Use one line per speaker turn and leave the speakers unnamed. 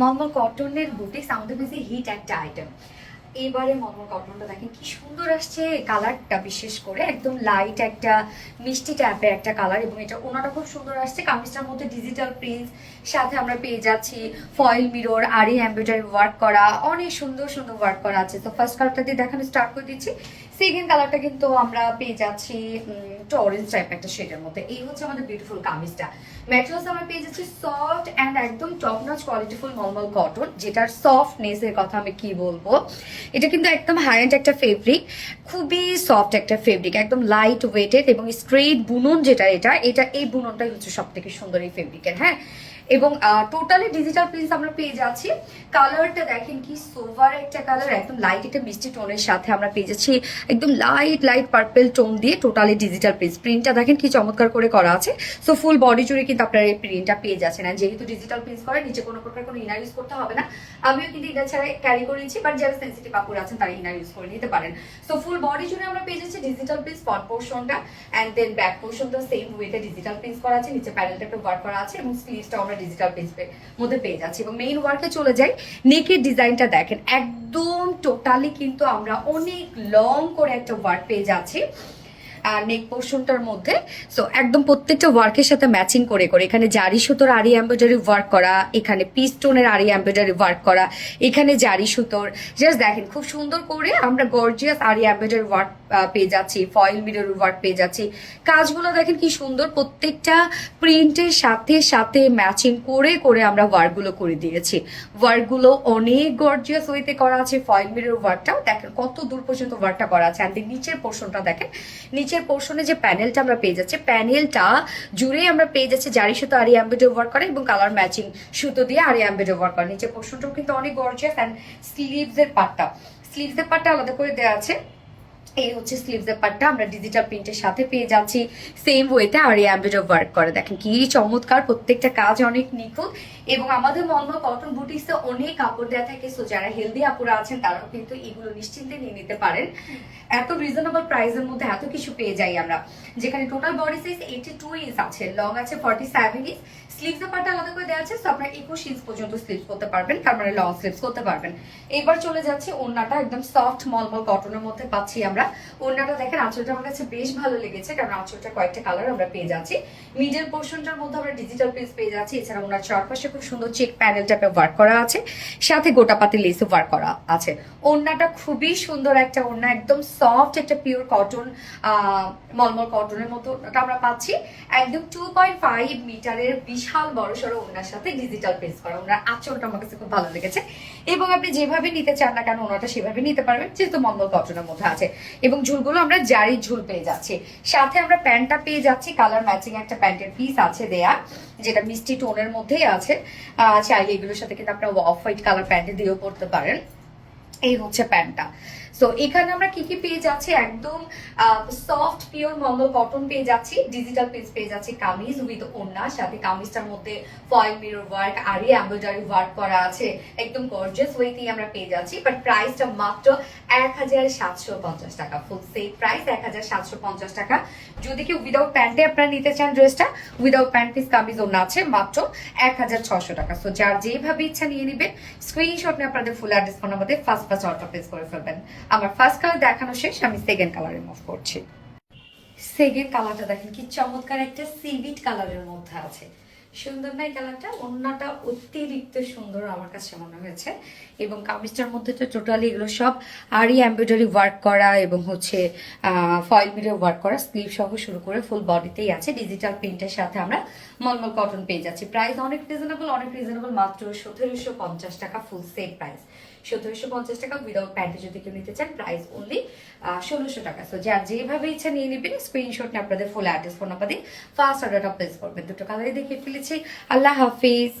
মলমল কটনের বুটিক্স আমাদের বেশি হিট একটা আইটেম। এবারে মলমল কটনটা দেখেন কি সুন্দর আসছে, কালারটা বিশেষ করে একদম লাইট একটা মিষ্টি টাইপের একটা কালার, এবং এটা ওনাটা খুব সুন্দর আসছে। কামিজটার মধ্যে ডিজিটাল প্রিন্ট, সাথে আমরা পেয়ে যাচ্ছি ফয়েল মিরর, আরি এমব্রয়ডারি ওয়ার্ক করা, অনেক সুন্দর সুন্দর ওয়ার্ক করা আছে। তো ফার্স্ট কালারটা দিয়ে দেখানো স্টার্ট করে দিচ্ছি। সেকেন্ড কালারটা কিন্তু আমরা পেয়ে যাচ্ছি একটু অরেঞ্জ টাইপ একটা শেডের মধ্যে। এই হচ্ছে আমাদের বিউটিফুল কামিজটা। ম্যাটেরিয়ালস আমরা পেয়ে যাচ্ছি সফট অ্যান্ড একদম টপ নচ কোয়ালিটিফুল মলমল কটন, যেটার সফটনেসের কথা আমি কি বলবো। এটা কিন্তু একদম হাই এন্ড একটা ফেব্রিক, খুবই সফট একটা ফেব্রিক, একদম লাইট ওয়েটেড এবং স্ট্রেট বুনন যেটা এটা এটা এই বুননটাই হচ্ছে সব থেকে সুন্দর এই ফেব্রিকের। হ্যাঁ, এবং টোটালি ডিজিটাল প্রিন্ট আমরা পেয়ে যাচ্ছি। কালারটা দেখেন কি সোভার একটা কালার, একদম লাইট একটা মিষ্টি টোনের সাথে আমরা পেয়ে যাচ্ছি একদম লাইট লাইট পার্পল টোন দিয়ে টোটালি ডিজিটাল প্রিন্ট। প্রিন্টটা দেখেন কি চমৎকার করে করা আছে। সো ফুল বডি জুড়ে কিন্তু আপনারা এই প্রিন্টটা পেয়ে যাচ্ছেন। আর যেহেতু ডিজিটাল প্রিন্ট করে নিচে কোনো প্রকার কোনো ইনার ইউজ করতে হবে না। আমিও কিন্তু ইনার ছাড়া ক্যারি করে নিচ্ছি, বাট যারা সেন্সিটিভ কাপড় আছেন তারা ইনার ইউজ করে নিতে পারেন। সো ফুল বডি জুড়ে আমরা পেয়ে যাচ্ছি ডিজিটাল প্রিন্ট, ফ্রন্ট পোর্শনটা অ্যান্ড দেন ব্যাক পোর্শনটা সেম ওয়েতে ডিজিটাল প্রিন্ট করা আছে, নিচে প্যানেলটা একটু ওয়ার্ক করা আছে এবং স্লিভসটাও আমরা ডিজিটাল প্রিন্ট মধ্যে পেয়ে যাচ্ছি। এবং মেইন ওয়ার্কে চলে যাই, নেকের ডিজাইনটা দেখেন একদম টোটালি কিন্তু আমরা অনেক লং করে একটা ওয়ার্ক পেয়ে যাচ্ছি নেক পোর্শনটার মধ্যে। সো একদম প্রত্যেকটা ওয়ার্কের সাথে ম্যাচিং করে করে এখানে জারি সুতোর আরি এমব্রয়ডারি ওয়ার্ক করা, এখানে পিস্টোনের আরি এমব্রয়ডারি ওয়ার্ক করা, এখানে জারি সুতোর। জাস্ট দেখেন খুব সুন্দর করে আমরা গর্জিয়াস আরি এমব্রয়ডারি ওয়ার্ক পেয়ে যাচ্ছি, ফয়েল মিরর ওয়ার্ক পেয়ে যাচ্ছি। কাজগুলো দেখেন কি সুন্দর, প্রত্যেকটা প্রিন্টের সাথে সাথে ম্যাচিং করে করে আমরা ওয়ার্কগুলো করে দিয়েছি। ওয়ার্কগুলো অনেক গর্জিয়াস ওয়েতে করা আছে। ফয়েল মিরর ওয়ার্কটা দেখেন কত দূর পর্যন্ত ওয়ার্কটা করা আছে। অ্যান্ড নিচের পোর্শনটা দেখেন, নিচের পোর্শনে যে প্যানেলটা আমরা পেয়ে যাচ্ছি, প্যানেলটা জুড়ে আমরা পেয়ে যাচ্ছি জারি সুতো আরি এমব্রয়ডারি ওয়ার্ক করা এবং কালার ম্যাচিং সুতো দিয়ে আরি এমব্রয়ডারি ওয়ার্ক করা। নিচের পোর্শনটাও কিন্তু অনেক গর্জিয়াস। অ্যান্ড স্লিভসের পার্টটা আলাদা করে দেওয়া আছে। এই হচ্ছে স্লিভসের পার্টটা আমরা ডিজিটাল প্রিন্টের সাথে পেয়ে যাচ্ছি সেম ওয়েতে আর এমব্রয়ডারি ওয়ার্ক করে। দেখেন কি চমৎকার, প্রত্যেকটা কাজ অনেক নিখুঁত। এবং আমাদের মলমল কটন বুটিক্সে অনেক কাপড় দেওয়া থাকে। সো যারা হেলদি আপুরা আছেন তারাও কিন্তু এগুলো নিশ্চিন্তে নিয়ে নিতে পারেন। এত রিজনেবল প্রাইসের মধ্যে এত কিছু পেয়ে যাই আমরা, যেখানে টোটাল বডি সাইজ 82 ইঞ্চ আছে, লং আছে 47 ইঞ্চ, স্লিভসের পার্টটা আলাদা করে দেওয়া আছে। সো আপনারা 21 ইঞ্চ পর্যন্ত স্লিভস করতে পারবেন, তার মানে লং স্লিভস করতে পারবেন। এবার চলে যাচ্ছে ওড়নাটা, একদম সফট মলমল কটনের মধ্যে পাচ্ছি আমরা। ওড়নাটা দেখেন, আঁচলটা আমার কাছে বেশ ভালো লেগেছে, কারণ আঁচলটা কয়েকটা কালার আমরা পেয়ে যাচ্ছি। মিডল পোর্শনটার মধ্যে আমরা ডিজিটাল প্রিন্ট পেয়ে যাচ্ছি। এছাড়া ওনার চারপাশে খুব সুন্দর চেক প্যানেল টাইপে ওয়ার্ক করা আছে, সাথে গোটা পাতি লেসে ওয়ার্ক করা আছে। ওড়নাটা খুবই সুন্দর একটা ওড়না, একদম সফট একটা পিওর কটন মলমল কটনের মতো আমরা পাচ্ছি। একদম 2.5 মিটারের বিশাল বড় সড়ো ওড়নার সাথে ডিজিটাল প্রিন্ট করা। ওনার আঁচলটা আমার কাছে খুব ভালো লেগেছে। এবং আপনি যেভাবে নিতে চান না কেন ওনাটা সেভাবে নিতে পারবেন, যেহেতু মলমল কটনের মধ্যে আছে। এবং ঝুলগুলো আমরা জারির ঝুল পেয়ে যাচ্ছি। সাথে আমরা প্যান্টটা পেয়ে যাচ্ছি, কালার ম্যাচিং একটা প্যান্টের পিস আছে দেয়া, যেটা মিষ্টি টোনের মধ্যেই আছে। চাইলে এগুলোর সাথে কিন্তু আপনারা অফ হোয়াইট কালার প্যান্টে দিয়েও পরতে পারেন। এই হচ্ছে প্যান্টটা। সো এখানে আমরা কি কি পেয়ে যাচ্ছি, একদম সফট পিওর মলমল কটন পেয়ে যাচ্ছি, ডিজিটাল পিস পেয়ে যাচ্ছি, কামিজ উইথ ওড়না, সাথে কামিজটার মধ্যে ফয়েল মিরর ওয়ার্ক আরি এমব্রয়ডারি ওয়ার্ক করা আছে, একদম গর্জিয়াস ওয়েতেই আমরা পেয়ে যাচ্ছি। বাট প্রাইসটা মাত্র 1750 টাকা, ফুল সেট প্রাইস 1750 টাকা। যদি কেউ উইদাউট প্যান্টে আপনারা নিতে চান ড্রেসটা, উইদাউট প্যান্ট পিস কামিজ ওড়না আছে মাত্র 1600 টাকা। সো যার যেভাবে ইচ্ছা নিয়ে নেবেন, স্ক্রিনশট নিয়ে আপনাদের ফুল অ্যাড্রেস ফোন আমাদের ফার্স্ট অর্ডার প্লেস করে ফেলবেন। আমার ফার্স্ট কালার দেখানো শেষ, আমি সেকেন্ড কালারে মুভ করছি। সেকেন্ড কালারটা দেখেন কি চমৎকার একটা সিভিট কালারের মধ্যে আছে। সুন্দর না এই কালারটা? ওড়নাটা অতিরিক্ত সুন্দর আমার কাছে মনে হয়েছে। এবং কামিজটার মধ্যে তো টোটালি এগুলো সব আরি এমব্রয়ডারি ওয়ার্ক করা এবং হচ্ছে ফয়েল মিরর ওয়ার্ক করা, স্লিভ সহ শুরু করে ফুল বডিতেই আছে। ডিজিটাল প্রিন্টের সাথে আমরা মলমল কটন পেয়ে যাচ্ছি। প্রাইস অনেক রিজনেবল, মাত্র 1750 টাকা, ফুল সেট প্রাইস 1750 টাকা। উইদাউট প্যান্টে যদি কেউ নিতে চান প্রাইস অনলি 1600 টাকা। সো যার যেভাবে ইচ্ছা নিয়ে নেবেন, স্ক্রিনশট নিয়ে আপনাদের ফুল অ্যাড্রেস ফোন নাম্বার দিয়ে ফার্স্ট অর্ডারটা প্লেস করবেন। দুটো কালারই দেখিয়ে ফেলেছি। আল্লাহ হাফিজ।